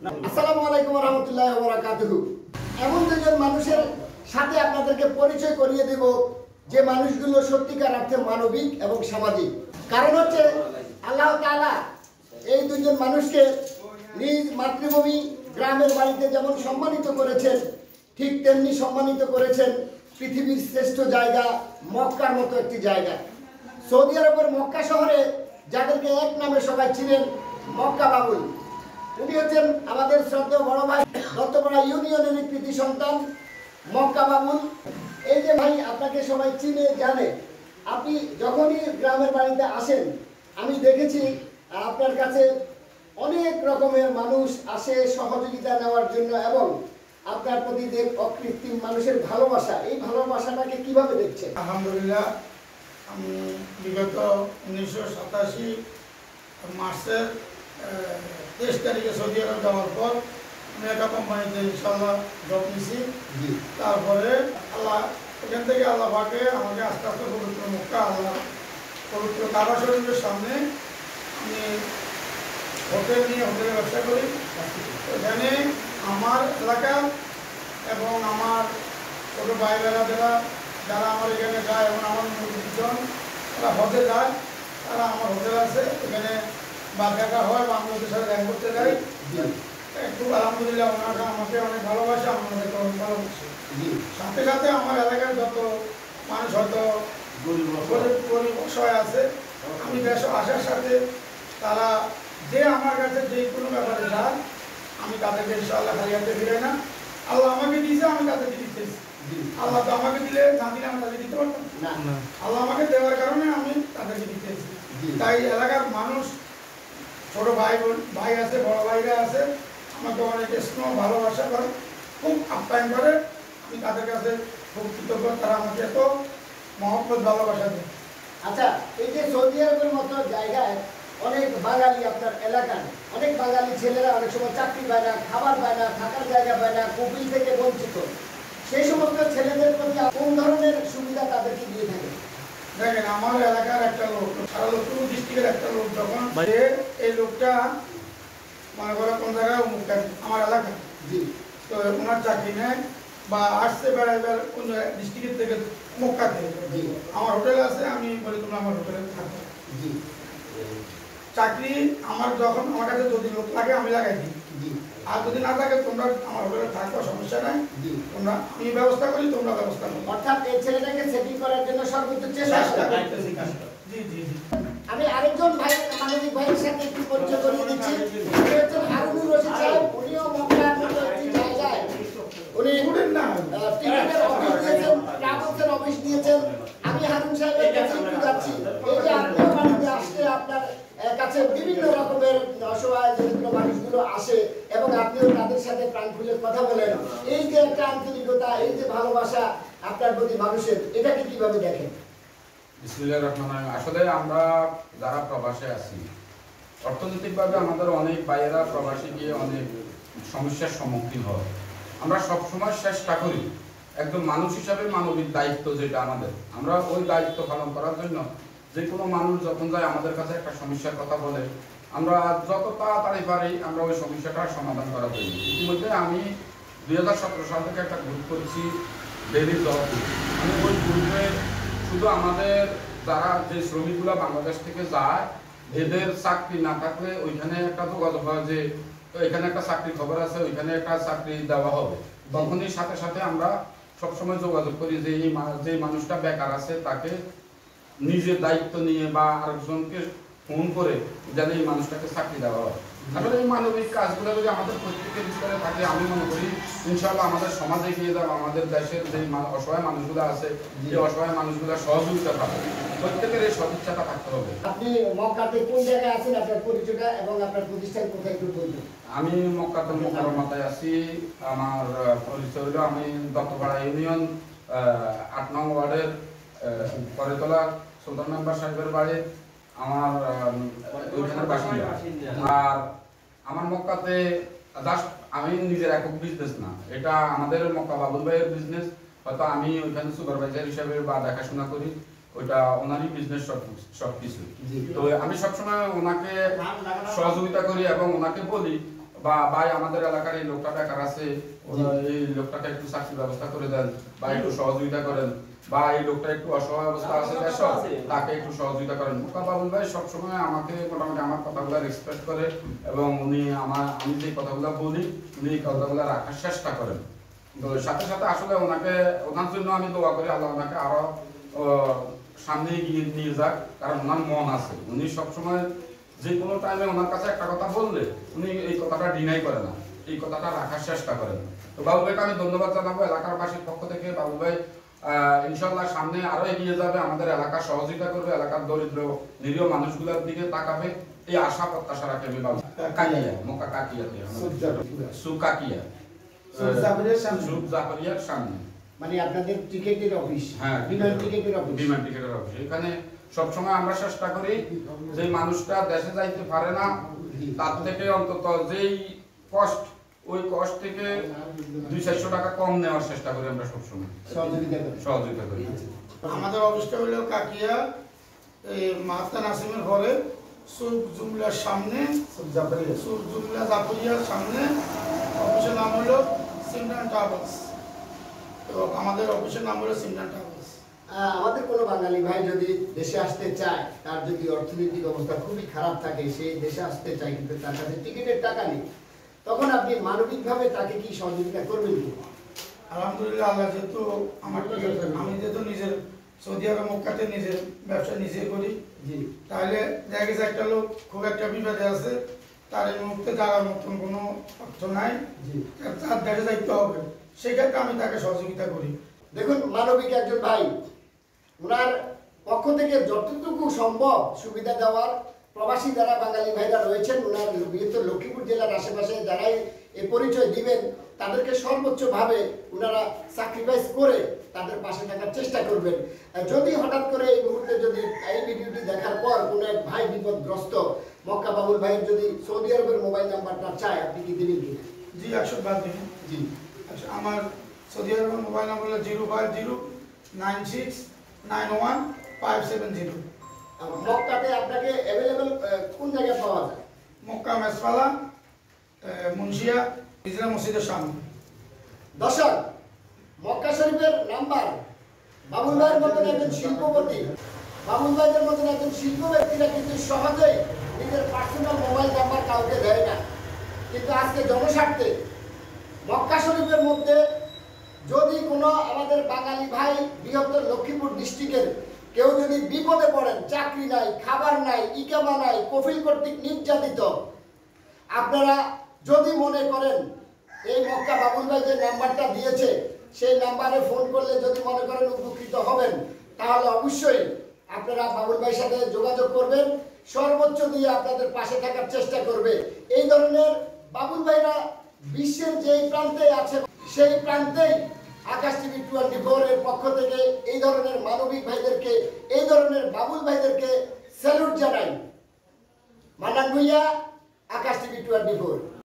আসসালামু আলাইকুম ওয়া রাহমাতুল্লাহি ওয়া বারাকাতুহু। এমন দুজন মানুষের সাথে আপনাদেরকে পরিচয় করিয়ে দেব যে মানুষগুলো সত্যিকার অর্থে মানবিক এবং সামাজিক। কারণ হচ্ছে আল্লাহ তাআলা এই দুজন মানুষকে নিজ মাতৃভূমি গ্রামের বাড়িতে যেমন সম্মানিত করেছেন, ঠিক তেমনি সম্মানিত করেছেন পৃথিবীর শ্রেষ্ঠ জায়গা মক্কার মতো একটি জায়গা। সৌদি আরবের মক্কা শহরে যাদেরকে এক নামে সবাই চিনেন, মক্কা বাবুল। উনি হচ্ছেন আমাদের শ্রদ্ধেয় বড় ভাই, দত্তপাড়া ইউনিয়নের কৃতি সন্তান মক্কা বাবুল। এই যে ভাই, আপনাকে সবাই চিনে জানে। আপনি যখনই গ্রামের বাড়িতে আসেন, আমি দেখেছি আপনার কাছে অনেক রকমের মানুষ আসে সহযোগিতা নেওয়ার জন্য, এবং আপনার প্রতি যে অকৃত্রিম মানুষের ভালোবাসা, এই ভালোবাসাটাকে কিভাবে দেখছেন? আলহামদুলিল্লাহ, আমি বিগত 1987 মার্চের 23 তারিখে সৌদি আরব যাওয়ার পর আমি একটা কোম্পানিতে ইনশাল্লাহ জব নিয়েছি। তারপরে আল্লাহ এখান থেকে আল্লাহ পাকে আমাকে আস্তে আস্তে পবিত্র মক্কা, আল্লাহ পবিত্র কাবা শরীফের সামনে আমি হোটেল নিয়ে হোটেলে ব্যবসা করি। এখানে আমার এলাকা এবং আমার ছোটো ভাই বেড়াদেরা যারা আমার এখানে যায় এবং আমার দুজন তারা হজে যায়, তারা আমার হোটেল আছে, এখানে বা দেখা হয় বা আমি ওদের সাথে দেখা করতে যাই। একটু আলহামদুলিল্লাহ ওনারা আমাকে অনেক ভালোবাসে, আমার অনেক ভালোবাসে। সাথে সাথে আমার এলাকার যত মানুষ হয়তো গরিব অসহায় আছে, আমি বেশ আসার সাথে তারা যে আমার কাছে যে কোনো ব্যাপারে যায়, আমি তাদেরকে ইনশাআল্লাহ খালি হাতে ফিরাই না। আল্লাহ আমাকে দিয়েছে, আমি তাদেরকে দিতেছি। আল্লাহ তো আমাকে দিলে না দিলে আমি তাদেরকে দিতে পারতাম না। আল্লাহ আমাকে দেওয়ার কারণে আমি তাদেরকে দিতেছি। তাই এলাকার মানুষ, ছোট ভাই আছে, বড় ভাইরা আছে, আমাকে অনেক স্নেহ ভালোবাসা করে, খুব আপ্যায়ন করে। আমি তাদের কাছে খুব কৃতজ্ঞ, তারা আমাকে এত মহব্বত ভালোবাসা দেয়। আচ্ছা, এই যে সৌদি আরবের মতো জায়গায় অনেক বাঙালি, আপনার এলাকার অনেক বাঙালি ছেলেরা অনেক সময় চাকরি পায় না, খাবার পায় না, থাকার জায়গা পায় না, কপিল থেকে বঞ্চিত। সেই সমস্ত ছেলেদের প্রতি কোন ধরনের সুবিধা তাদেরকে দিয়ে থাকে? দেখেন, আমার এলাকার একটা লোক, সারা লক্ষ্মীপুর ডিস্ট্রিক্টের একটা লোক, যখন এই লোকটা মনে করো কোন জায়গায় আমার এলাকা, তো ওনার চাকরি নেয় বা আসছে বেড়াইবার কোন ডিস্ট্রিক্টের থেকে মক্কা থেকে, আমার হোটেল আছে, আমি বলি তোমরা আমার হোটেলে থাকো। চাকরি আমার যখন আমার কাছে যদি লোক লাগে আমি লাগাই দিই, আর যদি না থাকে তোমরা আমার হোটেলে থাকো, সমস্যা নাই, তোমরা আমি ব্যবস্থা করি, তোমরা ব্যবস্থা করো। অর্থাৎ এই ছেলেটাকে সেটিং করার জন্য সর্বোচ্চ চেষ্টা করতেছি। আমি আরেকজন ভাই, মানবিক ভাইয়ের সাথে একটু পরিচয় করিয়ে দিচ্ছি। উনি হচ্ছেন হারুনুর রশিদ সাহেব। উনিও মক্কার মতো একটি জায়গায় উনি টিকিটের অফিস দিয়েছেন, ট্রাভেলসের অফিস দিয়েছেন। আমি হারুন সাহেবের কাছে একটু যাচ্ছি। এই যে আপনার বাড়িতে আসলে আপনার কাছে বিভিন্ন রকমের অসহায় দরিদ্র মানুষগুলো আসে এবং আপনিও তাদের সাথে প্রাণ খুলে কথা বলেন, এই যে একটা আন্তরিকতা, এই যে ভালোবাসা আপনার প্রতি মানুষের, এটাকে কিভাবে দেখেন? বিসমিল্লাহির রহমানির রহিম। আসলে আমরা যারা প্রবাসে আছি, অর্থনৈতিকভাবে আমাদের অনেক ভাইয়েরা প্রবাসে গিয়ে অনেক সমস্যার সম্মুখীন হয়। আমরা সবসময় চেষ্টা করি একদম মানুষ হিসাবে মানবিক দায়িত্ব যেটা আমাদের, আমরা ওই দায়িত্ব পালন করার জন্য যে কোনো মানুষ যখন যায় আমাদের কাছে একটা সমস্যার কথা বলে, আমরা যত তাড়াতাড়ি পারি আমরা ওই সমস্যাটার সমাধান করার জন্য। ইতিমধ্যে আমি 2017 সাল থেকে একটা গ্রুপ করেছি, ডেইলি জব। আমি ওই গ্রুপে শুধু আমাদের যারা যে শ্রমিকগুলো বাংলাদেশ থেকে যায়, এদের চাকরি না থাকলে ওইখানে একটা যোগাযোগ হয় যে এখানে একটা চাকরির খবর আছে, ওইখানে একটা চাকরি দেওয়া হবে। তখনই সাথে সাথে আমরা সবসময় যোগাযোগ করি যে যে মানুষটা বেকার আছে তাকে নিজের দায়িত্ব নিয়ে বা আরেকজনকে ফোন করে যেন এই মানুষটাকে চাকরি দেওয়া হয়। আসলে এই মানবিক কাজগুলো যদি আমাদের প্রত্যেকের ভিতরে থাকে, আমি মনে করি ইনশাআল্লাহ আমাদের সমাজে গিয়ে যাবো, আমাদের দেশের যে অসহায় মানুষগুলো আছে, এই অসহায় মানুষগুলো সহযোগিতা পাবে। প্রত্যেকের এই সদিচ্ছাটা থাকতে হবে। আপনি মক্কাতে কোন জায়গায় আছেন, আপনার পরিচয়টা এবং আপনার প্রতিষ্ঠান কোথায় একটু বলবেন? আমি মক্কাতে মুকাররমাতে আছি। আমার পরিচয় হলো, আমি দত্তপাড়া ইউনিয়ন 8 নং ওয়ার্ডের করেতলা সুলতান মেম্বার সাহেবের বাড়ি আমার ওইখানের বাসিন্দা। আর আমার মক্কাতে জাস্ট আমি নিজের একক বিজনেস না, এটা আমাদের মক্কা বাবুল ভাইয়ের বিজনেস। হয়তো আমি ওইখানে সুপারভাইজার হিসাবে বা দেখাশোনা করি, ওইটা ওনারই বিজনেস সবকিছু। তো আমি সবসময় ওনাকে সহযোগিতা করি এবং ওনাকে বলি বা ভাই আমাদের এলাকার এই লোকটা বেকার আছে, এই লোকটাকে একটু চাকরির ব্যবস্থা করে দেন বা একটু সহযোগিতা করেন, বা এই লোকটা একটু অসহায় অবস্থা আছে দেশে, তাকে একটু সহযোগিতা করেন। মোকা বাবুল ভাই সবসময় আমাকে মোটামুটি আমার কথাগুলো রেসপেক্ট করে এবং উনি আমি যে কথাগুলো বলি উনি এই কথাগুলো রাখার চেষ্টা করেন। তো সাথে সাথে আসলে ওনার জন্য আমি দোয়া করি আল্লাহ ওনাকে আরো সামনে এগিয়ে নিয়ে যাক, কারণ ওনার মন আছে। উনি সবসময় যে কোনো টাইমে ওনার কাছে একটা কথা বললে উনি এই কথাটা ডিনাই করে না, এই কথাটা রাখার চেষ্টা করেন। তো বাবু ভাইকে আমি ধন্যবাদ জানাবো এলাকার বাসীর পক্ষ থেকে। বাবু ভাই ইনশাল্লাহ সামনে আরো এগিয়ে যাবে, আমাদের এলাকার সহযোগিতা করবে, এলাকার দরিদ্র নিরীহ মানুষগুলোর দিকে তাকাবে, এই আশা প্রত্যাশা রাখে আমি বাবু। কাকিয়া মোকা কাকিয়াতে সুকাকিয়া জাফরিয়ার সামনে, মানে আপনাদের টিকেটের অফিস? হ্যাঁ, বিমান টিকেটের অফিস। বিমান টিকেটের অফিস। এখানে সবসময় আমরা চেষ্টা করি যে মানুষটা দেশে যাইতে পারে না তার থেকে অন্তত যেই কষ্ট, ওই কষ্ট থেকে 200-400 টাকা কম নেওয়ার চেষ্টা করি আমরা সবসময়, সহযোগিতা করি। আমাদের অফিসটা হলো কাকিয়া মাহাত্মা নাসিমের ঘরে সুখ জুমলার সামনে, সুখ জুমলা জাফরিয়ার সামনে। অফিসের নাম হলো সিমরান ট্রাভেলস। তো আমাদের অফিসের নাম হলো সিমরান ট্রাভেলস। আমাদের কোনো বাঙালি ভাই যদি দেশে আসতে চায়, তার যদি অর্থনৈতিক অবস্থা খুবই খারাপ থাকে, সে দেশে আসতে চায় কিন্তু তার কাছে টিকিটের টাকা নেই, তখন আপনি মানবিকভাবে তাকে কি সহযোগিতা করবেন কি? আলহামদুলিল্লাহ, আল্লাহ যেহেতু আমি যেহেতু নিজের সৌদি আরব মক্কাতে নিজের ব্যবসা নিজে করি, তাহলে দেখা গেছে একটা লোক খুব একটা বিপদে আছে, তার এই মুহূর্তে যাওয়ার মতন কোনো অর্থ নাই, তার দেশে যাইতে হবে, সেক্ষেত্রে আমি তাকে সহযোগিতা করি। দেখুন, মানবিক একজন ভাই, ওনার পক্ষ থেকে যতটুকু সম্ভব সুবিধা দেওয়ার, প্রবাসী যারা বাঙালি ভাইরা রয়েছেন ওনার বৃহত্তর লক্ষ্মীপুর জেলার আশেপাশে যারাই এই পরিচয় দিবেন, তাদেরকে সর্বোচ্চভাবে ওনারা স্যাক্রিফাইস করে তাদের পাশে থাকার চেষ্টা করবেন। যদি হঠাৎ করে এই মুহূর্তে যদি এই ভিডিওটি দেখার পর কোনো এক ভাই বিপদগ্রস্ত, মক্কা বাবুল ভাইয়ের যদি সৌদি আরবের মোবাইল নাম্বারটা চায়, আপনি কি দেবেন কি? জি, 100 দিন। জি, আচ্ছা, আমার সৌদি আরবের মোবাইল নাম্বার হলো 05096915570। মক্কাতে আপনাকে অ্যাভেলেবল কোন জায়গায় পাওয়া যায়? মক্কা মেসফালা, মুন্সিয়া, ইজরা মসজিদের সামনে। দর্শক, মক্কা শরীফের নাম্বার, বাবুল ভাইয়ের মতন একজন শিল্পপতি, বাবুল ভাইয়ের মতন একজন শিল্প ব্যক্তিরা কিন্তু সহজেই নিজের পার্সোনাল মোবাইল নাম্বার কাউকে দেয় না। কিন্তু আজকে জনস্বার্থে মক্কা শরীফের মধ্যে যদি কোনো আমাদের বাঙালি ভাই বৃহত্তর লক্ষ্মীপুর ডিস্ট্রিক্টের কেউ যদি বিপদে পড়েন, চাকরি নাই, খাবার নাই, ইকামা নাই, কফিল কর্তৃক নির্যাতিত, আপনারা যদি মনে করেন এই মক্কা বাবুল ভাই যে নাম্বারটা দিয়েছে সেই নাম্বারে ফোন করলে যদি মনে করেন উপকৃত হবেন, তাহলে অবশ্যই আপনারা বাবুল ভাইয়ের সাথে যোগাযোগ করবেন, সর্বোচ্চ দিয়ে আপনাদের পাশে থাকার চেষ্টা করবে। এই ধরনের বাবুল ভাইরা বিশ্বের যেই প্রান্তে আছে সেই প্রান্তেই আকাশ টিভি 24 এর পক্ষ থেকে এই ধরনের মানবিক ভাইদেরকে, এই ধরনের বাবুল ভাইদেরকে স্যালুট জানাই। মান্নান ভুঁইয়া, আকাশ টিভি 24।